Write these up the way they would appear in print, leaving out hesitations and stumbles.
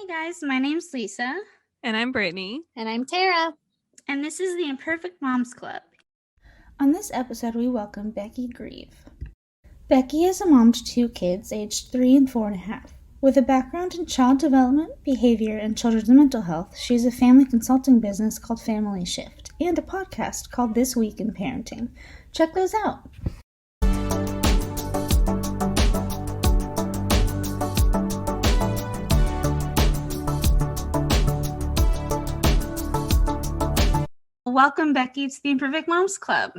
Hey guys, my name's Lisa. And I'm Brittany. And I'm Tara. And this is the Imperfect Moms Club. On this episode, we welcome Bekki Grieve. Bekki is a mom to 2 kids aged 3 and 4.5. With a background in child development, behavior, and children's mental health, she has a family consulting business called Family Shift and a podcast called This Week in Parenting. Check those out. Welcome, Bekki, to the Imperfect Moms Club.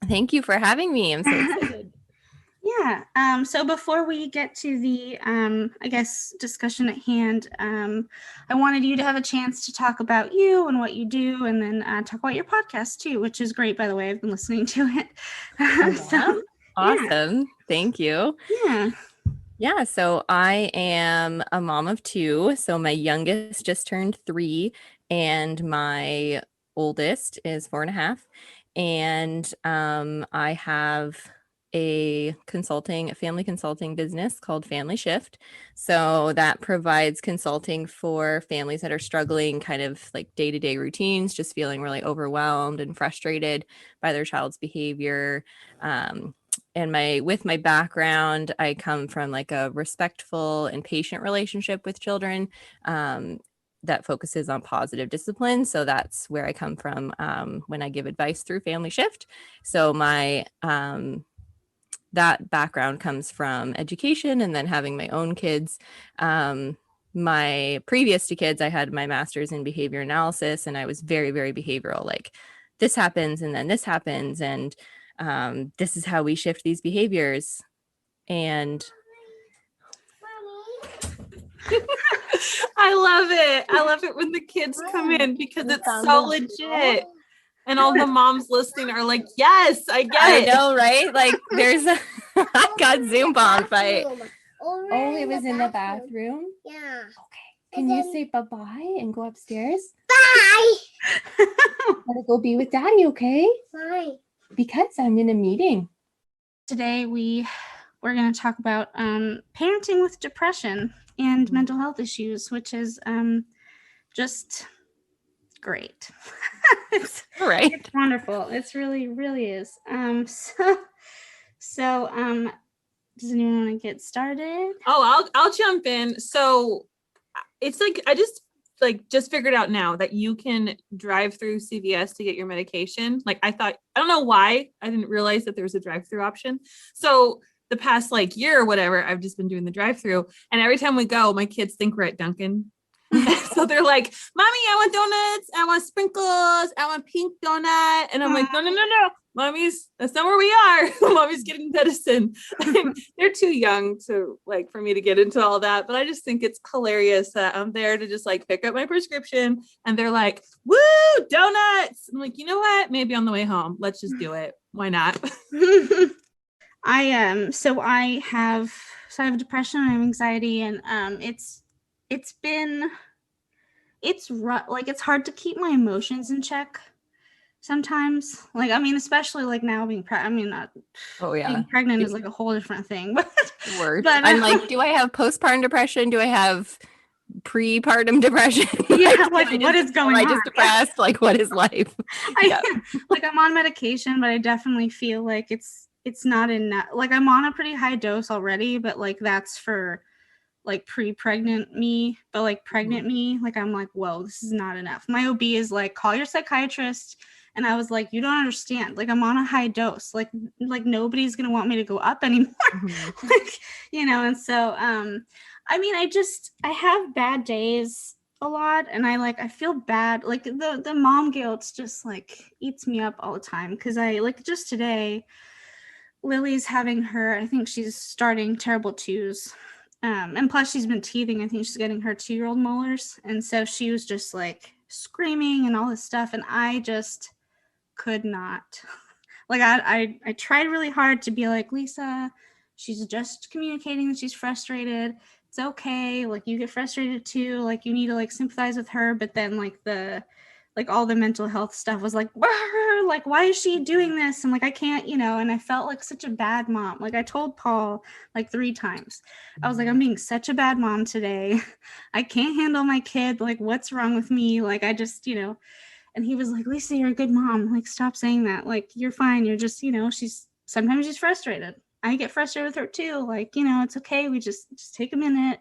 Thank you for having me. I'm so excited. Yeah. So before we get to the, discussion at hand, I wanted you to have a chance to talk about you and what you do, and then talk about your podcast too, which is great, by the way. I've been listening to it. Awesome. Yeah. Thank you. Yeah. So I am a mom of 2. So my youngest just turned 3 and my oldest is 4.5. And I have a family consulting business called Family Shift. So that provides consulting for families that are struggling kind of like day-to-day routines, just feeling really overwhelmed and frustrated by their child's behavior. And with my background, I come from like a respectful and patient relationship with children that focuses on positive discipline. So that's where I come from when I give advice through Family Shift. So my that background comes from education and then having my own kids. My previous to kids, I had my master's in behavior analysis, and I was very, very behavioral. Like this happens and then this happens, and this is how we shift these behaviors. And I love it. I love it when the kids come in because it's so legit. And all the moms listening are like, yes, I get it. I know, right? Like there's I got Zoom bomb fight. Oh, it was in the bathroom? Yeah. Okay. Can you say bye-bye and go upstairs? Bye. Gotta go be with Daddy, okay? Bye. Because I'm in a meeting. Today we're going to talk about parenting with depression and mental health issues, which is just great. It's wonderful. It's really, really is. So does anyone want to get started? Oh, I'll jump in. So it's like I just figured out now that you can drive through CVS to get your medication. Like I don't know why I didn't realize that there was a drive-through option. So the past year or whatever, I've just been doing the drive-through, and every time we go, my kids think we're at Dunkin'. So they're like, Mommy, I want donuts, I want sprinkles, I want pink donut. And I'm like, no, Mommy's, that's not where we are. Mommy's getting medicine. They're too young to for me to get into all that. But I just think it's hilarious that I'm there to just pick up my prescription, and they're like, woo, donuts. I'm like, you know what? Maybe on the way home, let's just do it. Why not? I have depression and anxiety, and it's rough. It's hard to keep my emotions in check sometimes. Especially now being pregnant. Being pregnant is a whole different thing. But I'm like, do I have postpartum depression? Do I have prepartum depression? Yeah, what is going on? Am I just depressed? Yeah. What is life? I'm on medication, but I definitely feel it's not enough. I'm on a pretty high dose already, but that's for pre-pregnant me, but pregnant me, I'm like, whoa, this is not enough. My OB is call your psychiatrist. And I was like, you don't understand. I'm on a high dose. Nobody's going to want me to go up anymore. And so, I have bad days a lot. And I feel bad. The mom guilt just eats me up all the time. Cause just today, Lily's having I think she's starting terrible twos. And plus she's been teething. I think she's getting her 2-year-old molars. And so she was just screaming and all this stuff. And I just could not. I tried really hard to be Lisa, she's just communicating that she's frustrated. It's okay. You get frustrated too. You need to sympathize with her. But then like all the mental health stuff was like, like, why is she doing this? And like, I can't, and I felt like such a bad mom. Like I told Paul like 3 times, I was like, I'm being such a bad mom today. I can't handle my kid. Like, what's wrong with me? Like, I just, and he was like, Lisa, you're a good mom. Like, stop saying that. Like, you're fine. You're just, sometimes she's frustrated. I get frustrated with her too. Like, it's okay. We just take a minute,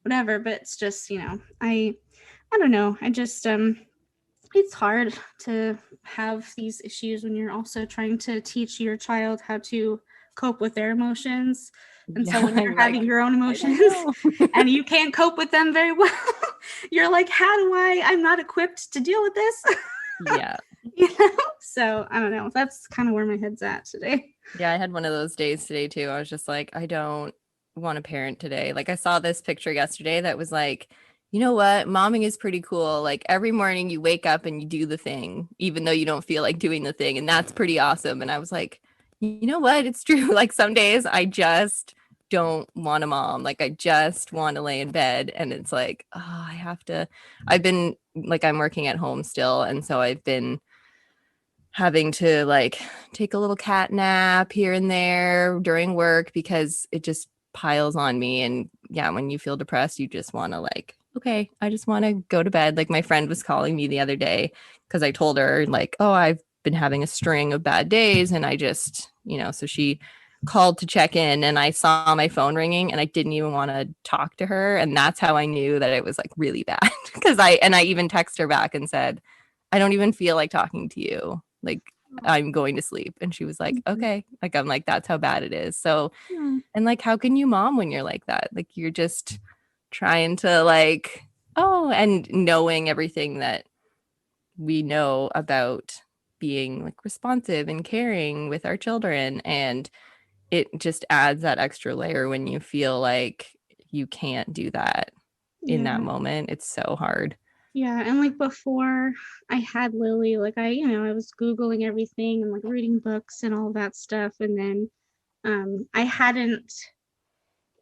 whatever. But it's just, I don't know. I just, it's hard to have these issues when you're also trying to teach your child how to cope with their emotions. And so when you're having your own emotions and you can't cope with them very well, you're like, I'm not equipped to deal with this. Yeah. So I don't know. That's kind of where my head's at today. Yeah, I had one of those days today too. I was just like, I don't want to parent today. Like I saw this picture yesterday that was like, you know what? Momming is pretty cool. Like every morning you wake up and you do the thing, even though you don't feel like doing the thing. And that's pretty awesome. And I was like, you know what? It's true. Like some days I just don't want a mom. Like I just want to lay in bed. And it's like, oh, I've been like, I'm working at home still. And so I've been having to like take a little cat nap here and there during work because it just piles on me. And yeah, when you feel depressed, you just want to like, okay, I just want to go to bed. Like my friend was calling me the other day because I told her like, oh, I've been having a string of bad days. And I just, so she called to check in and I saw my phone ringing and I didn't even want to talk to her. And that's how I knew that it was like really bad because I even texted her back and said, I don't even feel like talking to you. Like I'm going to sleep. And she was like, okay. Like, I'm like, that's how bad it is. So, and like, how can you mom when you're like that? Like, you're just trying to like, and knowing everything that we know about being like responsive and caring with our children. And it just adds that extra layer when you feel like you can't do that in that moment. It's so hard. Yeah, and like before I had Lily, like I was Googling everything and like reading books and all that stuff. And then I didn't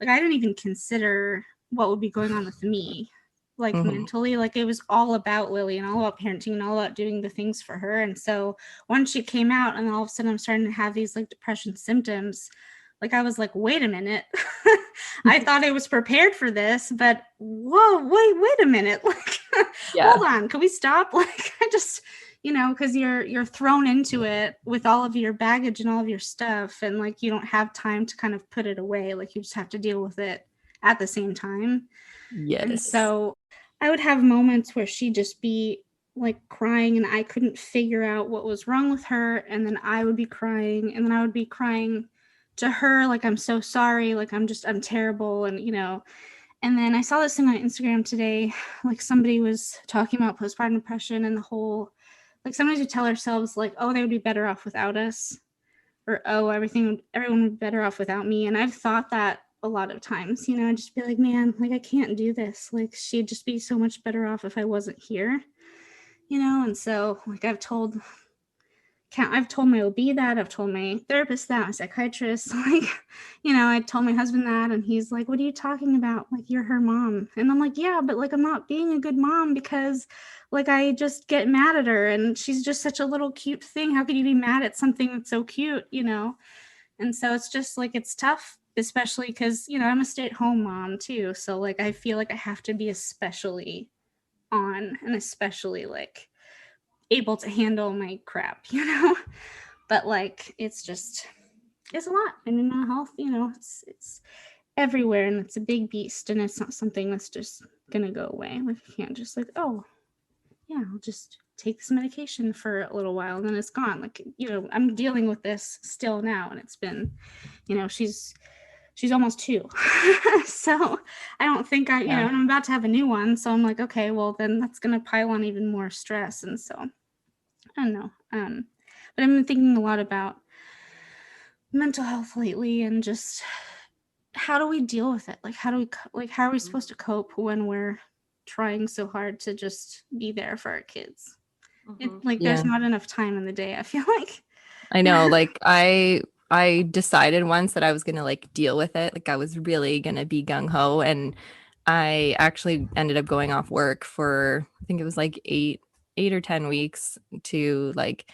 even consider what would be going on with me, like mentally. Like it was all about Lily and all about parenting and all about doing the things for her. And so once she came out and all of a sudden I'm starting to have these like depression symptoms, like I was like, wait a minute. I thought I was prepared for this, but whoa, wait a minute. Like, hold on, can we stop? Like, I just, because you're thrown into it with all of your baggage and all of your stuff, and like you don't have time to kind of put it away. Like you just have to deal with it at the same time. Yes. And so I would have moments where she'd just be like crying and I couldn't figure out what was wrong with her, and then I would be crying, and then I would be crying to her like, I'm so sorry, like I'm terrible. And and then I saw this thing on Instagram today, like somebody was talking about postpartum depression and the whole, like sometimes we tell ourselves like, oh, they would be better off without us, or oh, everyone would be better off without me. And I've thought that a lot of times, I'd just be like, man, like I can't do this, like she'd just be so much better off if I wasn't here, and so like I've told my OB that, I've told my therapist that, my psychiatrist, like, I told my husband that, and he's like, what are you talking about? Like, you're her mom. And I'm like, yeah, but like, I'm not being a good mom because like, I just get mad at her and she's just such a little cute thing. How could you be mad at something that's so cute, And so it's just like, it's tough, especially because, I'm a stay-at-home mom too. So like, I feel like I have to be especially on and especially like able to handle my crap, but like it's a lot. I mean, mental health, it's everywhere and it's a big beast, and it's not something that's just gonna go away. Like you can't just like, oh yeah, I'll just take this medication for a little while and then it's gone. Like, I'm dealing with this still now, and it's been, she's almost 2. So I don't think and I'm about to have a new one. So I'm like, okay, well then that's going to pile on even more stress. And so I don't know. But I've been thinking a lot about mental health lately and just how do we deal with it? Like, how are we supposed to cope when we're trying so hard to just be there for our kids? There's not enough time in the day, I feel like. I know, like I decided once that I was going to like deal with it. Like I was really going to be gung-ho, and I actually ended up going off work for, I think it was like 8 8 or 10 weeks to like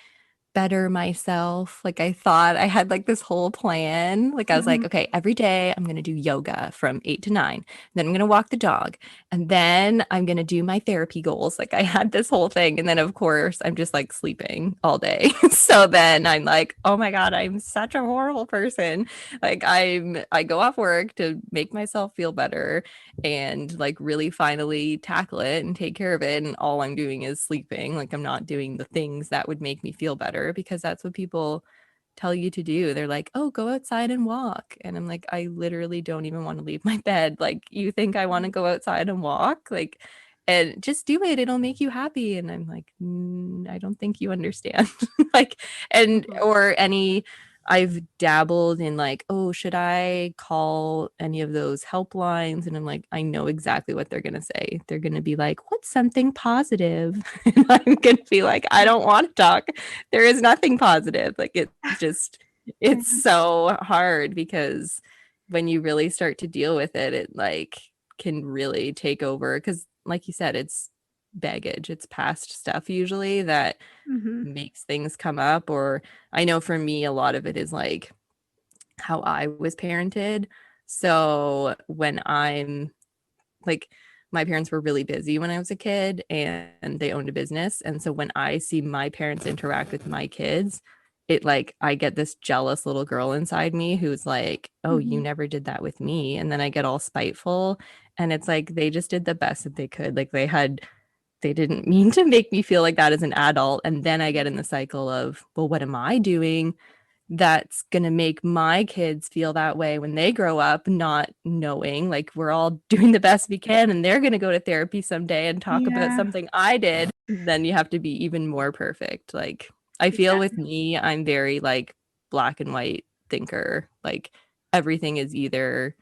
better myself. Like I thought I had like this whole plan. Like I was like, okay, every day I'm going to do yoga from 8 to 9. Then I'm going to walk the dog. And then I'm going to do my therapy goals. Like I had this whole thing. And then of course I'm just like sleeping all day. So then I'm like, oh my God, I'm such a horrible person. Like I go off work to make myself feel better and like really finally tackle it and take care of it. And all I'm doing is sleeping. Like I'm not doing the things that would make me feel better because that's what people tell you to do. They're like, oh, go outside and walk. And I'm like, I literally don't even want to leave my bed. Like, you think I want to go outside and walk? Like, and just do it. It'll make you happy. And I'm like, I don't think you understand. Like, and, or any, I've dabbled in like, oh, should I call any of those helplines? And I'm like, I know exactly what they're going to say. They're going to be like, what's something positive? And I'm going to be like, I don't want to talk. There is nothing positive. Like it's just, it's so hard because when you really start to deal with it, it like can really take over. Because like you said, it's baggage, it's past stuff usually that makes things come up. Or I know for me a lot of it is like how I was parented. So when I'm like, my parents were really busy when I was a kid and they owned a business, and so when I see my parents interact with my kids, it like I get this jealous little girl inside me who's like, oh, you never did that with me. And then I get all spiteful, and it's like they just did the best that they could. Like they didn't mean to make me feel like that as an adult. And then I get in the cycle of, well, what am I doing that's going to make my kids feel that way when they grow up, not knowing like we're all doing the best we can and they're going to go to therapy someday and talk about something I did. Then you have to be even more perfect. Like I feel with me, I'm very like black and white thinker. Like everything is either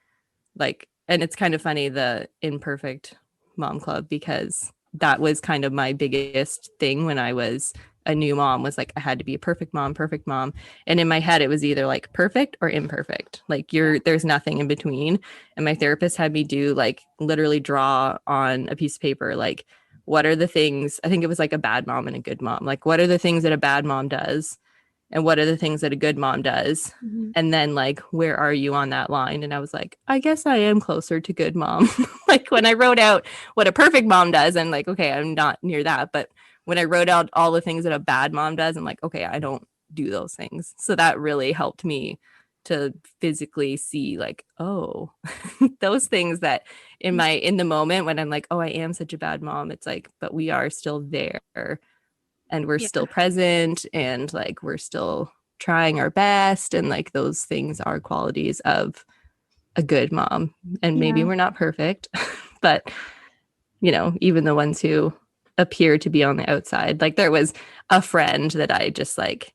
like, and it's kind of funny, the Imperfect Mom Club, because that was kind of my biggest thing when I was a new mom, was like I had to be a perfect mom. And in my head, it was either like perfect or imperfect. Like there's nothing in between. And my therapist had me do like literally draw on a piece of paper, like what are the things, I think it was like a bad mom and a good mom. Like what are the things that a bad mom does? And what are the things that a good mom does? And then like, where are you on that line? And I was like, I guess I am closer to good mom. Like when I wrote out what a perfect mom does, I'm like, okay, I'm not near that. But when I wrote out all the things that a bad mom does, I'm like, okay, I don't do those things. So that really helped me to physically see like, oh, those things that in the moment when I'm like, oh, I am such a bad mom, it's like, but we are still there. And we're still present, and like we're still trying our best, and like those things are qualities of a good mom. And maybe we're not perfect, but you know, even the ones who appear to be on the outside, like there was a friend that I just like,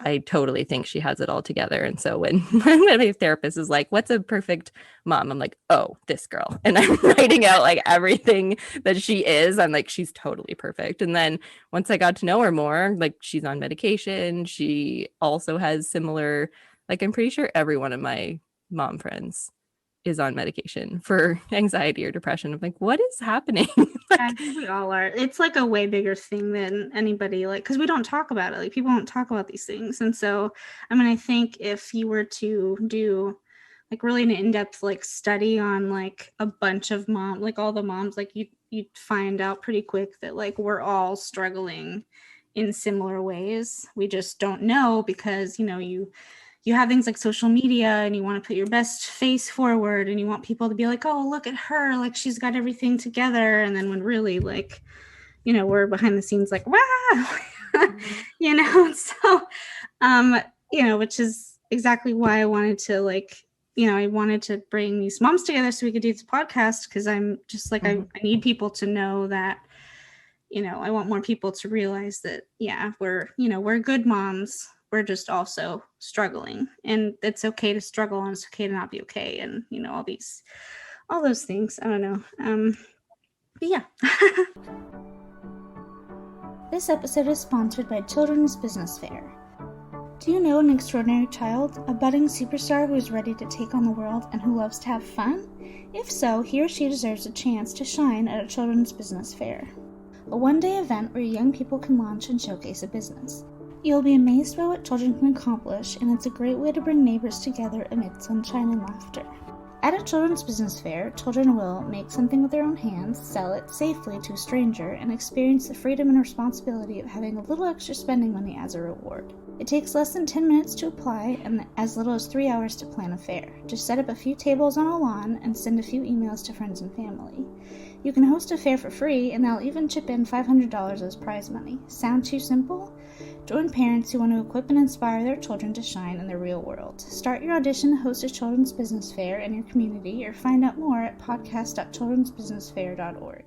I totally think she has it all together. And so when my therapist is like, what's a perfect mom? I'm like, oh, this girl. And I'm writing out like everything that she is. I'm like, she's totally perfect. And then once I got to know her more, like she's on medication. She also has similar, like I'm pretty sure every one of my mom friends is on medication for anxiety or depression. I'm like, what is happening? Like, I think we all are. It's like a way bigger thing than anybody, like, because we don't talk about it. Like people don't talk about these things. And so, I mean, I think if you were to do like really an in-depth like study on like a bunch of like all the moms, like you'd find out pretty quick that like we're all struggling in similar ways. We just don't know because, you know, you have things like social media and you want to put your best face forward and you want people to be like, oh, look at her, like she's got everything together. And then when really like, you know, we're behind the scenes like, wow, you know, so, you know, which is exactly why I wanted to like, you know, I wanted to bring these moms together so we could do this podcast. Cause I'm just like, I need people to know that, you know, I want more people to realize that, yeah, we're good moms. We're just also struggling, and it's okay to struggle and it's okay to not be okay. And, you know, all those things, I don't know. But yeah. This episode is sponsored by Children's Business Fair. Do you know an extraordinary child, a budding superstar who is ready to take on the world and who loves to have fun? If so, he or she deserves a chance to shine at a children's business fair. a one-day event where young people can launch and showcase a business. You'll be amazed by what children can accomplish, and it's a great way to bring neighbors together amid sunshine and laughter. At a children's business fair, children will make something with their own hands, sell it safely to a stranger, and experience the freedom and responsibility of having a little extra spending money as a reward. It takes less than 10 minutes to apply and as little as 3 hours to plan a fair. Just set up a few tables on a lawn and send a few emails to friends and family. You can host a fair for free, and they'll even chip in $500 as prize money. Sound too simple? Join parents who want to equip and inspire their children to shine in the real world. Start your audition to host a children's business fair in your community, or find out more at podcast.childrensbusinessfair.org.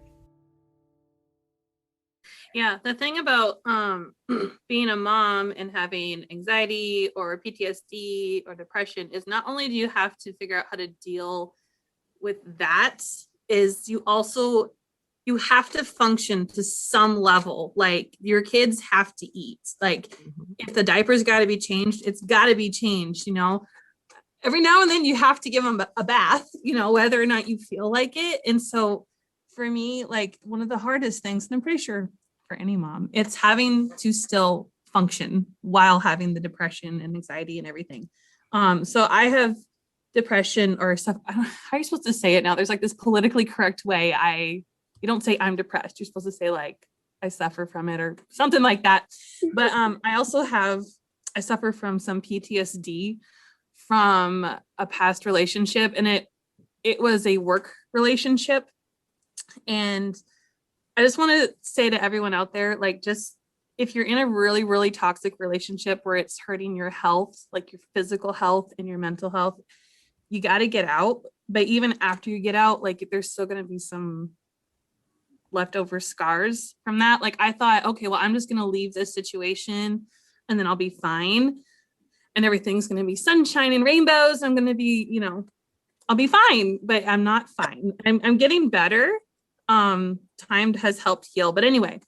Yeah, the thing about being a mom and having anxiety or PTSD or depression is not only do you have to figure out how to deal with that, is you have to function to some level. Like, your kids have to eat. Like, if the diaper's got to be changed, it's got to be changed, every now and then you have to give them a bath, whether or not you feel like it. And so for me, like, one of the hardest things, and I'm pretty sure for any mom, it's having to still function while having the depression and anxiety and everything. So I have depression or stuff. How are you supposed to say it now? There's like this politically correct way. You don't say I'm depressed. You're supposed to say like I suffer from it or something like that. But I suffer from some PTSD from a past relationship, and it was a work relationship. And I just want to say to everyone out there, like, just if you're in a really, really toxic relationship where it's hurting your health, like your physical health and your mental health, you got to get out. But even after you get out, like, there's still going to be some leftover scars from that. Like, I thought, okay, well, I'm just going to leave this situation and then I'll be fine. And everything's going to be sunshine and rainbows. I'm going to be, I'll be fine, but I'm not fine. I'm getting better. Time has helped heal. But anyway,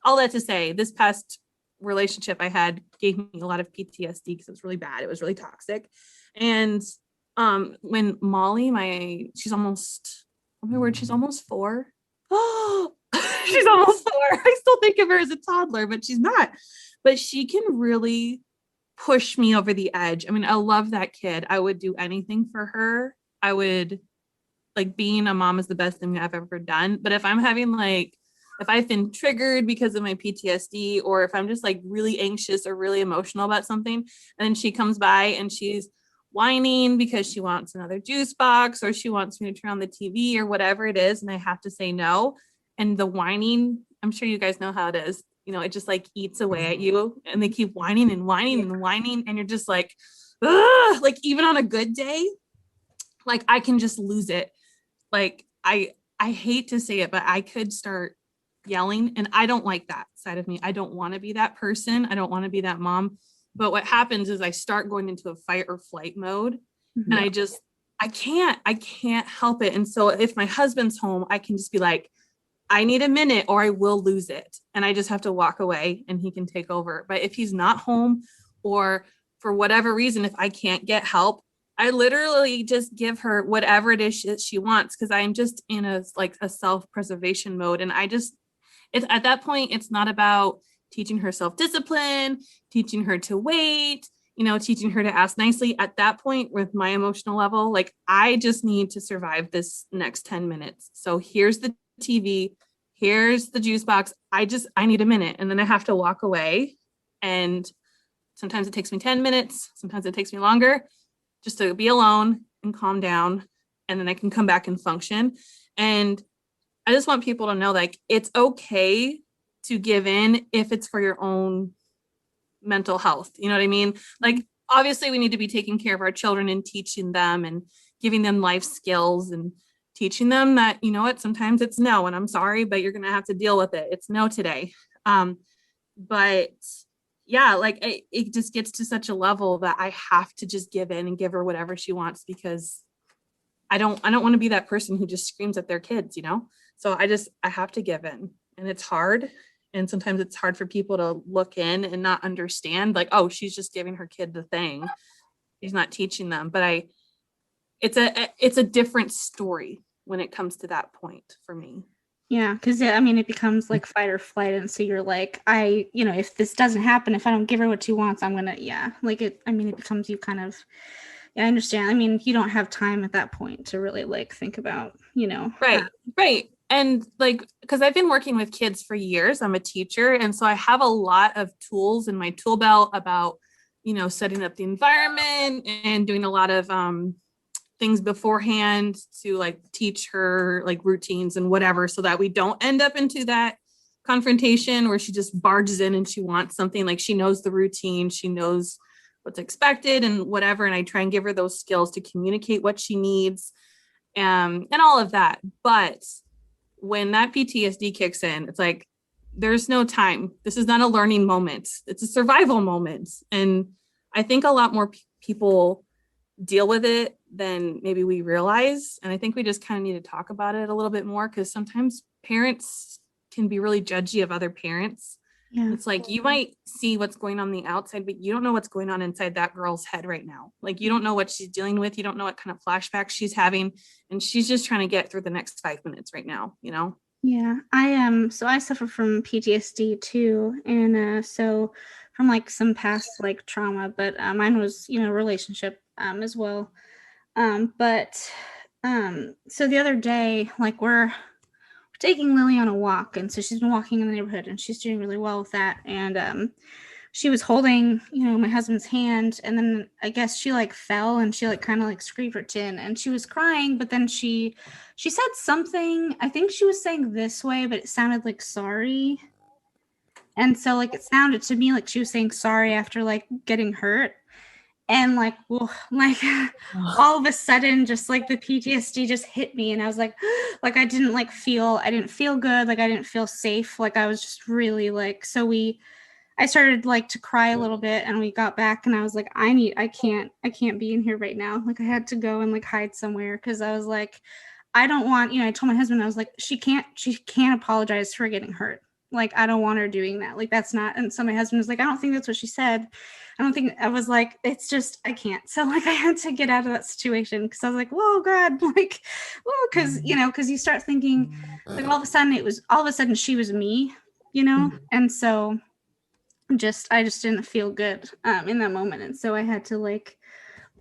all that to say, this past relationship I had gave me a lot of PTSD because it was really bad. It was really toxic. And when Molly, she's almost 4. Oh, she's almost 4. I still think of her as a toddler, but she's not. But she can really push me over the edge. I mean, I love that kid. I would do anything for her. I would, like, being a mom is the best thing I've ever done. But if I've been triggered because of my PTSD, or if I'm just like really anxious or really emotional about something, and then she comes by and she's whining because she wants another juice box, or she wants me to turn on the TV or whatever it is, and I have to say no. And the whining, I'm sure you guys know how it is. It just like eats away at you, and they keep whining and whining and whining. And you're just like, ugh! Like, even on a good day, like, I can just lose it. Like, I hate to say it, but I could start yelling, and I don't like that side of me. I don't want to be that person. I don't want to be that mom. But what happens is I start going into a fight or flight mode, and I can't help it. And so if my husband's home, I can just be like, I need a minute or I will lose it. And I just have to walk away and he can take over. But if he's not home, or for whatever reason, if I can't get help, I literally just give her whatever it is she wants, because I'm just in a self-preservation mode. And it's at that point, it's not about teaching her self-discipline, teaching her to wait, teaching her to ask nicely. At that point, with my emotional level, like, I just need to survive this next 10 minutes. So here's the TV, here's the juice box. I need a minute, and then I have to walk away. And sometimes it takes me 10 minutes. Sometimes it takes me longer, just to be alone and calm down. And then I can come back and function. And I just want people to know, like, it's okay to give in if it's for your own mental health. You know what I mean? Like, obviously we need to be taking care of our children and teaching them and giving them life skills and teaching them that, sometimes it's no, and I'm sorry, but you're going to have to deal with it. It's no today. But yeah, like, it just gets to such a level that I have to just give in and give her whatever she wants, because I don't want to be that person who just screams at their kids, So I have to give in, and it's hard. And sometimes it's hard for people to look in and not understand, like, oh, she's just giving her kid the thing. She's not teaching them. But it's a different story when it comes to that point for me. Yeah, because I mean, it becomes like fight or flight, and so you're like, if this doesn't happen, if I don't give her what she wants, I'm gonna, like it. I mean, it becomes you kind of. Yeah, I understand. I mean, you don't have time at that point to really like think about, Right. And like, because I've been working with kids for years, I'm a teacher, and so I have a lot of tools in my tool belt about, setting up the environment and doing a lot of things beforehand to like teach her like routines and whatever, so that we don't end up into that confrontation where she just barges in and she wants something. Like, she knows the routine, she knows what's expected and whatever, and I try and give her those skills to communicate what she needs, and all of that. But when that PTSD kicks in, it's like, there's no time. This is not a learning moment, it's a survival moment. And I think a lot more people deal with it than maybe we realize. And I think we just kind of need to talk about it a little bit more, because sometimes parents can be really judgy of other parents. Yeah. It's like, you might see what's going on the outside, but you don't know what's going on inside that girl's head right now. Like, you don't know what she's dealing with. You don't know what kind of flashbacks she's having. And she's just trying to get through the next 5 minutes right now, Yeah, so I suffer from PTSD too. And so from like some past like trauma, but mine was, relationship as well. But so the other day, like we're taking Lily on a walk, and so she's been walking in the neighborhood and she's doing really well with that. And she was holding, my husband's hand, and then I guess she like fell and she like kind of like screamed her chin and she was crying, but then she said something. I think she was saying this way, but it sounded like sorry. And so like it sounded to me like she was saying sorry after like getting hurt. And like, well, like all of a sudden, just like the PTSD just hit me, and I was like I didn't feel good, like I didn't feel safe, like I was just really like, I started like to cry a little bit, and we got back, and I was like, I can't be in here right now. Like I had to go and like hide somewhere, because I was like, I don't want, I told my husband, I was like, she can't apologize for getting hurt. Like, I don't want her doing that. Like, that's not. And so my husband was like, I don't think that's what she said. I was like, it's just, I can't. So like, I had to get out of that situation, because I was like, whoa, God, like, whoa, because, because you start thinking, like, all of a sudden she was me, and so I just didn't feel good in that moment. And so I had to like,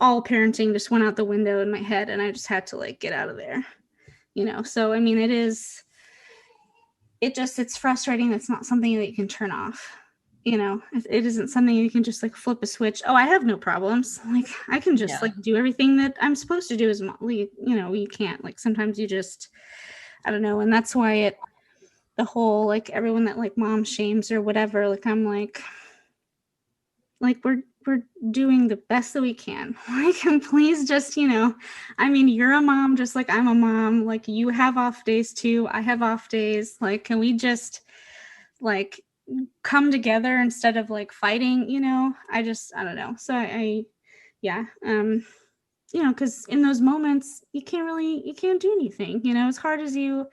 all parenting just went out the window in my head, and I just had to like get out of there, So, I mean, it's frustrating. It's not something that you can turn off. It isn't something you can just like flip a switch. Oh, I have no problems. Like, I can just like do everything that I'm supposed to do as mom. You can't. Like, sometimes you just, I don't know. And that's why the whole like everyone that like mom shames or whatever, like I'm like we're doing the best that we can. Like, and please just, I mean, you're a mom just like I'm a mom. Like, you have off days too. I have off days. Like, can we just like come together instead of like fighting? I don't know. So because in those moments you can't do anything, as hard as and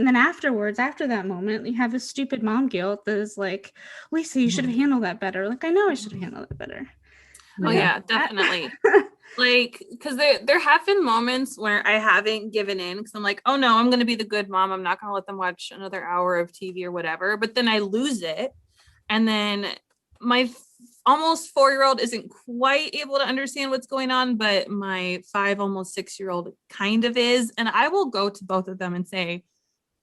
then afterwards, after that moment, you have this stupid mom guilt that is like, Lisa, you should have handled that better. Like, I know I should have handled it better. Oh yeah, definitely. Like, because there have been moments where I haven't given in, because I'm like, oh no, I'm going to be the good mom. I'm not going to let them watch another hour of TV or whatever. But then I lose it. And then my almost 4-year-old isn't quite able to understand what's going on, but my 5, almost 6-year-old kind of is. And I will go to both of them and say,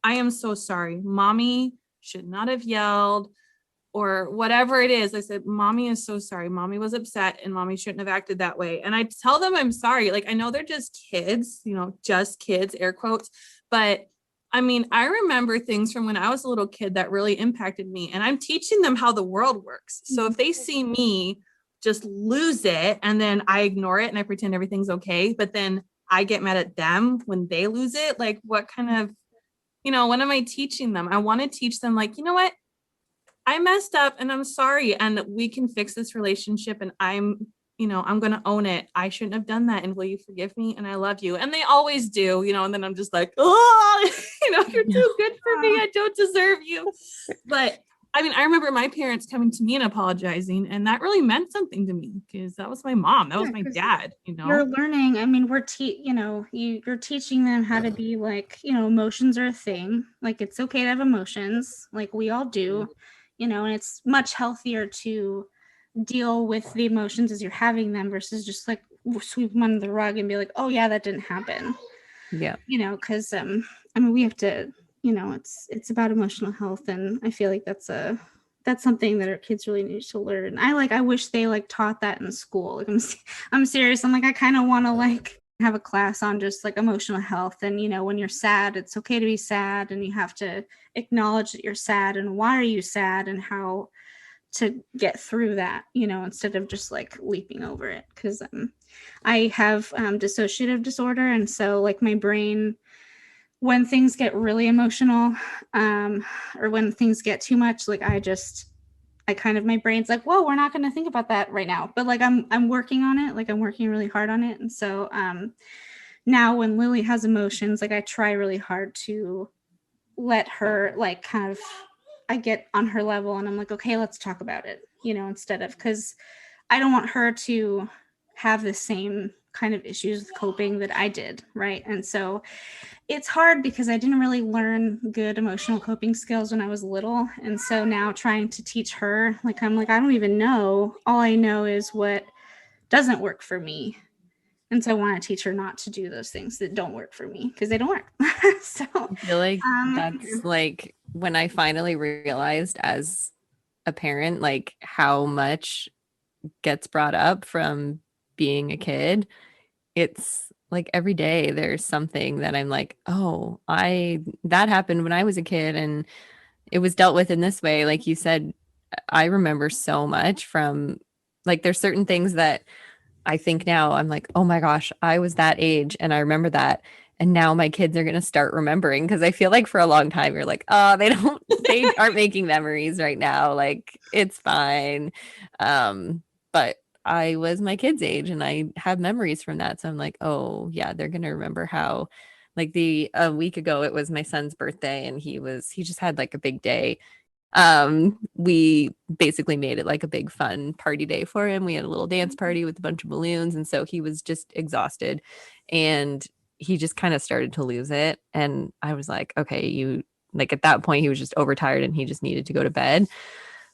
I am so sorry. Mommy should not have yelled, or whatever it is. I said, Mommy is so sorry. Mommy was upset and mommy shouldn't have acted that way. And I tell them I'm sorry. Like, I know they're just kids, just kids, air quotes. But I mean, I remember things from when I was a little kid that really impacted me, and I'm teaching them how the world works. So if they see me just lose it and then I ignore it and I pretend everything's okay, but then I get mad at them when they lose it, like, what kind of, what am I teaching them? I want to teach them, like, you know what? I messed up and I'm sorry, and we can fix this relationship, and I'm going to own it. I shouldn't have done that. And will you forgive me? And I love you. And they always do, and then I'm just like, oh, you're too good for me. I don't deserve you. But I mean, I remember my parents coming to me and apologizing, and that really meant something to me because that was my mom, that was my dad, you know. You're learning. I mean, you're teaching them how to be like, emotions are a thing. Like it's okay to have emotions, like we all do, and it's much healthier to deal with the emotions as you're having them versus just like sweep them under the rug and be like, oh yeah, that didn't happen. Yeah. Because I mean, we have to, it's about emotional health, and I feel like that's something that our kids really need to learn. I wish they like taught that in school. Like I'm serious. I'm like, I kind of want to like have a class on just like emotional health, and when you're sad, it's okay to be sad, and you have to acknowledge that you're sad and why are you sad and how to get through that, instead of just like leaping over it. Because I have dissociative disorder, and so like my brain, when things get really emotional, or when things get too much, like my brain's like, whoa, we're not going to think about that right now. But like I'm working on it. Like I'm working really hard on it. And so now when Lily has emotions, like I try really hard to let her like kind of, I get on her level and I'm like, okay, let's talk about it, instead of, because I don't want her to have the same kind of issues with coping that I did. Right. And so it's hard because I didn't really learn good emotional coping skills when I was little. And so now trying to teach her, like, I'm like, I don't even know. All I know is what doesn't work for me. And so I want to teach her not to do those things that don't work for me because they don't work. So I feel like that's like when I finally realized as a parent, like how much gets brought up from being a kid. It's like every day there's something that I'm like, oh, that happened when I was a kid and it was dealt with in this way. Like you said, I remember so much from like there's certain things that I think now I'm like, oh my gosh, I was that age and I remember that. And now my kids are going to start remembering because I feel like for a long time you're like, oh, they aren't making memories right now. Like it's fine. But I was my kid's age and I have memories from that. So I'm like, oh yeah, they're going to remember how like a week ago, it was my son's birthday and he just had like a big day. We basically made it like a big fun party day for him. We had a little dance party with a bunch of balloons, and so he was just exhausted and he just kind of started to lose it. And I was like, okay, like at that point he was just overtired and he just needed to go to bed.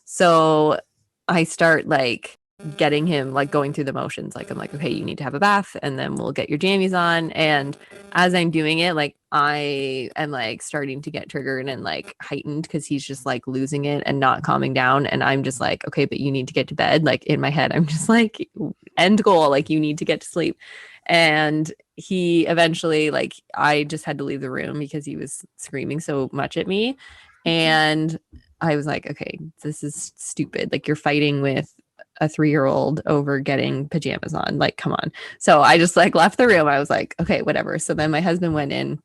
So I start like getting him like going through the motions. Like I'm like, okay, you need to have a bath and then we'll get your jammies on. And as I'm doing it, like I am like starting to get triggered and like heightened because he's just like losing it and not calming down. And I'm just like, okay, but you need to get to bed. Like in my head, I'm just like, end goal, like you need to get to sleep. And he eventually, like, I just had to leave the room because he was screaming so much at me. And I was like, okay, this is stupid. Like you're fighting with a 3-year-old over getting pajamas on. Like, come on. So I just like left the room. I was like, okay, whatever. So then my husband went in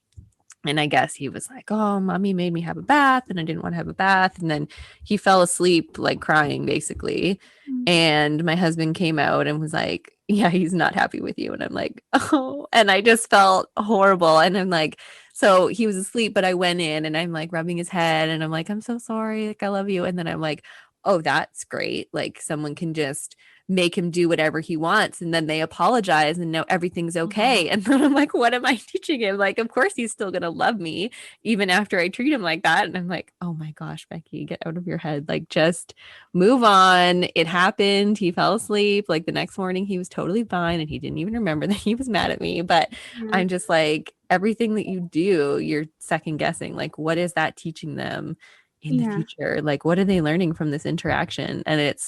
and I guess he was like, oh, mommy made me have a bath and I didn't want to have a bath. And then he fell asleep, like crying basically. And my husband came out and was like, yeah, he's not happy with you. And I'm like, oh, and I just felt horrible. And I'm like, so he was asleep, but I went in and I'm like rubbing his head and I'm like, I'm so sorry. Like, I love you. And then I'm like, oh, that's great. Like someone can just make him do whatever he wants and then they apologize and know everything's okay. And then I'm like, what am I teaching him? Like, of course he's still gonna love me even after I treat him like that. And I'm like, oh my gosh, Bekki, get out of your head. Like just move on. It happened. He fell asleep. Like the next morning he was totally fine and he didn't even remember that he was mad at me. But I'm just like, everything that you do, you're second guessing. Like, what is that teaching them in the future? Like, what are they learning from this interaction? And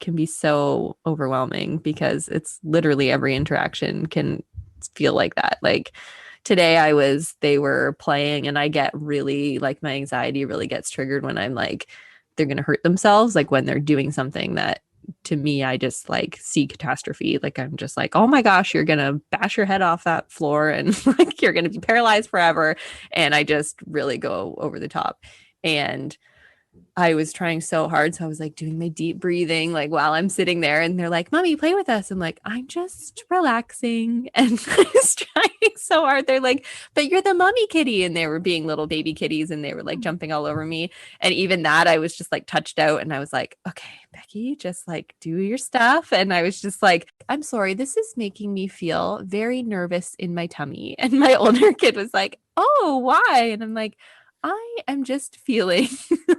can be so overwhelming because it's literally every interaction can feel like that. Like today they were playing and I get really like my anxiety really gets triggered when I'm like, they're going to hurt themselves. Like when they're doing something that to me, I just like see catastrophe. Like I'm just like, oh my gosh, you're going to bash your head off that floor and like you're going to be paralyzed forever. And I just really go over the top. And I was trying so hard. So I was like doing my deep breathing, like while I'm sitting there, and they're like, Mommy, play with us. I'm like, I'm just relaxing. And I was trying so hard. They're like, but you're the mommy kitty. And they were being little baby kitties and they were like jumping all over me. And even that, I was just like touched out. And I was like, okay, Bekki, just like do your stuff. And I was just like, I'm sorry, this is making me feel very nervous in my tummy. And my older kid was like, oh, why? And I'm like, I am just feeling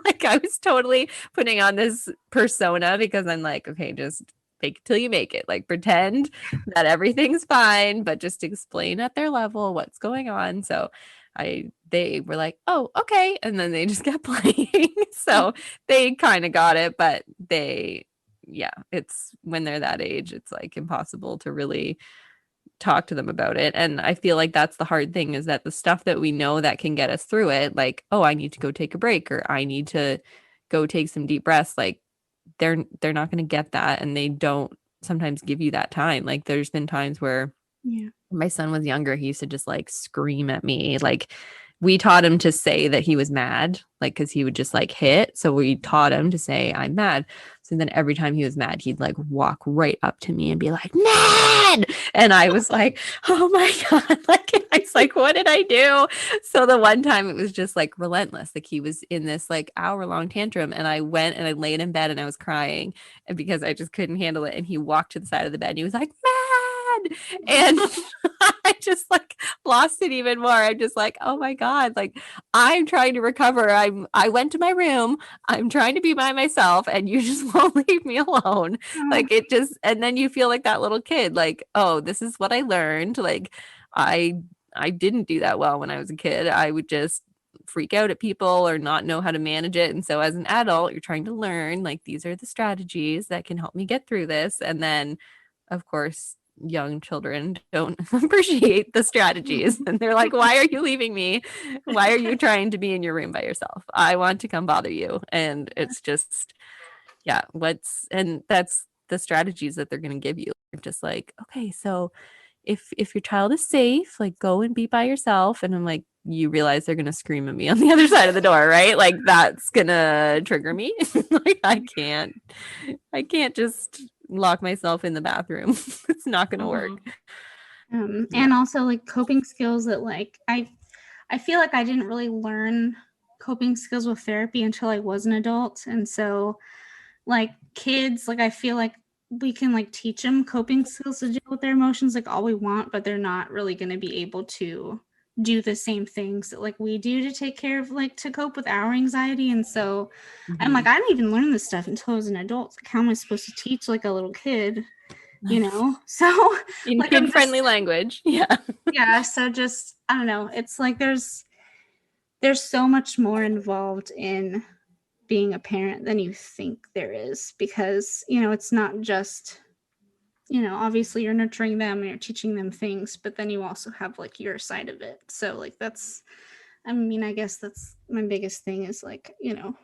like I was totally putting on this persona because I'm like, okay, just fake it till you make it. Like pretend that everything's fine, but just explain at their level what's going on. So they were like, oh, okay. And then they just kept playing. So they kind of got it, but it's when they're that age, it's like impossible to really talk to them about it. And I feel like that's the hard thing, is that the stuff that we know that can get us through it, like, oh, I need to go take a break, or I need to go take some deep breaths, like they're not going to get that, and they don't sometimes give you that time. Like there's been times where my son was younger, he used to just like scream at me. Like we taught him to say that he was mad, like because he would just like hit. So we taught him to say, I'm mad. So then every time he was mad, he'd like walk right up to me and be like, mad. And I was like, oh my God. Like, I was like, what did I do? So the one time it was just like relentless. Like he was in this like hour-long tantrum, and I went and I laid in bed and I was crying, and because I just couldn't handle it. And he walked to the side of the bed and he was like, mad. And I just like lost it even more. I'm just like, oh my God, like I'm trying to recover. I went to my room. I'm trying to be by myself, and you just won't leave me alone. Like it just, and then you feel like that little kid, like, oh, this is what I learned. Like I didn't do that well when I was a kid. I would just freak out at people or not know how to manage it. And so as an adult, you're trying to learn, like, these are the strategies that can help me get through this. And then of course, young children don't appreciate the strategies, and they're like, why are you leaving me? Why are you trying to be in your room by yourself? I want to come bother you. And it's just, and that's the strategies that they're going to give you. They're just like, okay, so if your child is safe, like go and be by yourself. And I'm like, you realize they're going to scream at me on the other side of the door, right? Like that's going to trigger me. Like I can't just lock myself in the bathroom. It's not going to work. And also like coping skills that like I feel like I didn't really learn coping skills with therapy until I was an adult. And so like kids, like I feel like we can like teach them coping skills to deal with their emotions like all we want, but they're not really going to be able to do the same things that like we do to take care of, like, to cope with our anxiety. And so I'm like, I didn't even learn this stuff until I was an adult. Like, how am I supposed to teach like a little kid, you know? So in like, kid-friendly language. Yeah. So just, I don't know. It's like there's so much more involved in being a parent than you think there is, because, you know, it's not just, you know, obviously you're nurturing them and you're teaching them things, but then you also have like your side of it. So like that's, I mean, I guess that's my biggest thing is like, you know,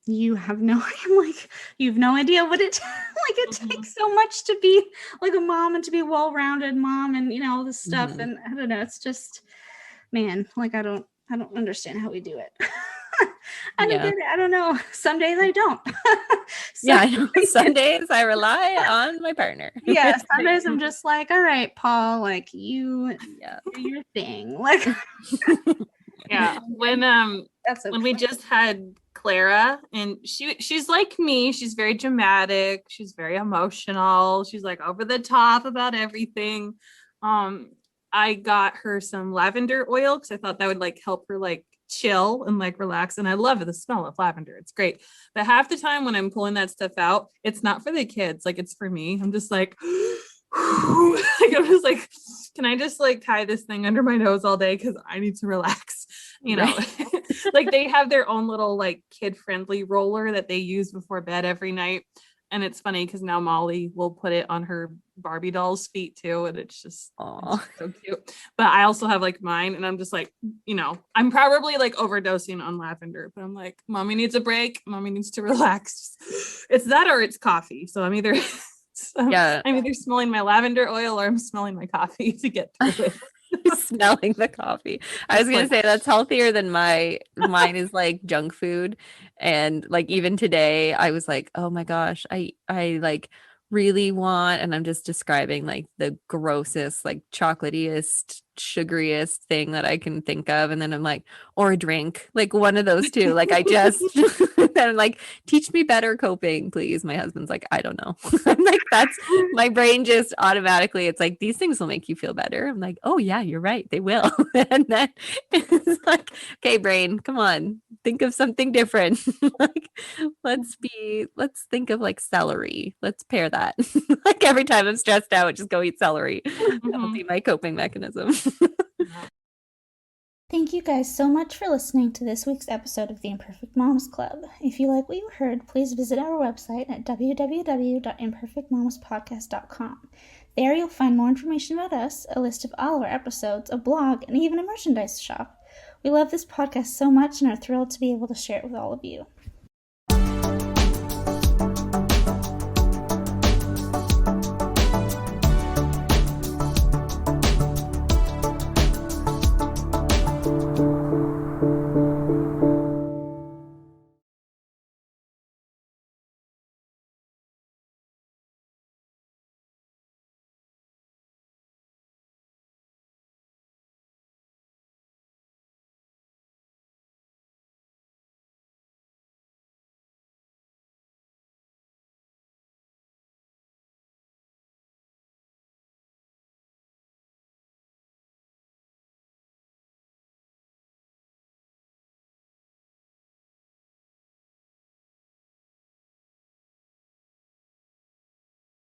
you have no idea what it like it takes so much to be like a mom and to be a well-rounded mom and, you know, all this stuff. And I don't know, it's just, man, like I don't understand how we do it. I don't get it. I don't know. Some days I don't. I know. Some days I rely on my partner. Yeah. Some days I'm just like, all right, Paul, like you do your thing. Like when we just had Clara, and she's like me, she's very dramatic, she's very emotional, she's like over the top about everything. I got her some lavender oil because I thought that would like help her like chill and like relax. And I love the smell of lavender. It's great. But half the time when I'm pulling that stuff out, it's not for the kids. Like it's for me. I'm just like, like I'm just like, can I just like tie this thing under my nose all day? Cause I need to relax, you know, like they have their own little like kid friendly roller that they use before bed every night. And it's funny because now Molly will put it on her Barbie doll's feet too. And it's just it's so cute. But I also have like mine, and I'm just like, you know, I'm probably like overdosing on lavender, but I'm like, mommy needs a break. Mommy needs to relax. It's that or it's coffee. So I'm either I'm either smelling my lavender oil or I'm smelling my coffee to get through it. Smelling the coffee. I was gonna say that's healthier than mine is like junk food. And like even today I was like, oh my gosh, I like really want, and I'm just describing like the grossest, like chocolatiest, sugariest thing that I can think of. And then I'm like, or a drink, like one of those two. Like I just then I'm like, teach me better coping, please. My husband's like, I don't know. I'm like, that's my brain just automatically, it's like these things will make you feel better. I'm like, oh yeah, you're right, they will. And then it's like, okay, brain, come on, think of something different. Like let's think of like celery. Let's pair that. Like every time I'm stressed out, just go eat celery. That'll be my coping mechanism. Thank you guys so much for listening to this week's episode of the Imperfect Moms Club. If you like what you heard, please visit our website at www.imperfectmomspodcast.com. There you'll find more information about us, a list of all of our episodes, a blog, and even a merchandise shop. We love this podcast so much and are thrilled to be able to share it with all of you.